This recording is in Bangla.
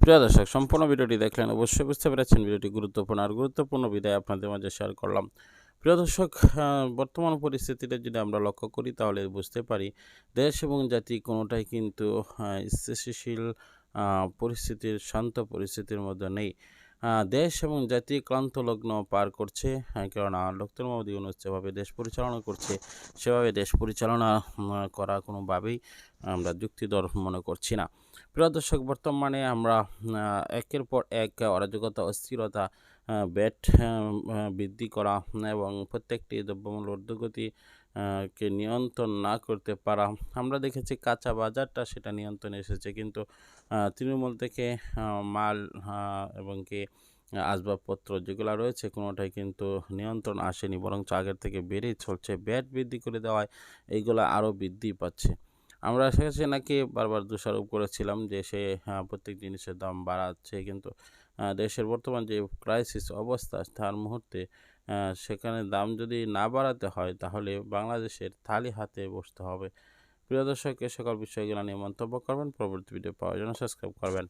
প্রিয় দর্শক, সম্পূর্ণ ভিডিওটি দেখলেন অবশ্যই বুঝতে পেরেছেন ভিডিওটি গুরুত্বপূর্ণ, আর গুরুত্বপূর্ণ বিধায় আপনাদের মাঝে শেয়ার করলাম। প্রিয় দর্শক, বর্তমান পরিস্থিতিটা যদি আমরা লক্ষ্য করি তাহলে বুঝতে পারি দেশ এবং জাতি কোনোটাই কিন্তু স্থিতিশীল পরিস্থিতির, শান্ত পরিস্থিতির মধ্যে নেই। দেশ এবং জাতি ক্লান্ত লগ্ন পার করছে, কেননা ডক্টর মোহাম্মদ ইউনূস যেভাবে দেশ পরিচালনা করছে সেভাবে দেশ পরিচালনা করা কোনোভাবেই আমরা যুক্তিধর মনে করছি না। প্রিয় দর্শক, বর্তমানে আমরা একের পর এক অরাজকতা, অস্থিরতা, ব্যাট বৃদ্ধি করা এবং প্রত্যেকটি দ্রব্যমূল্য ঊর্ধ্বগতি কে নিয়ন্ত্রণ না করতে পারা। আমরা দেখেছি কাঁচা বাজারটা সেটা নিয়ন্ত্রণে এসেছে, কিন্তু তৃণমূল থেকে মাল এবং কি আসবাবপত্র যেগুলো রয়েছে কোনোটাই কিন্তু নিয়ন্ত্রণ আসেনি, বরঞ্চ আগের থেকে বেড়েই চলছে। ব্যাট বৃদ্ধি করে দেওয়ায় এইগুলো আরও বৃদ্ধি পাচ্ছে। আমরা শেখ হাসিনাকে বারবার দোষারোপ করেছিলাম যে সে প্রত্যেক জিনিসের দাম বাড়াচ্ছে, কিন্তু দেশের বর্তমান যে ক্রাইসিস অবস্থা তার মুহূর্তে সেখানে দাম যদি না বাড়াতে হয় তাহলে বাংলাদেশের থালি হাতে বসতে হবে। প্রিয় দর্শক, এ সকল বিষয়গুলো নিয়ে মন্তব্য করবেন, পরবর্তী ভিডিও পাওয়ার জন্য সাবস্ক্রাইব করবেন।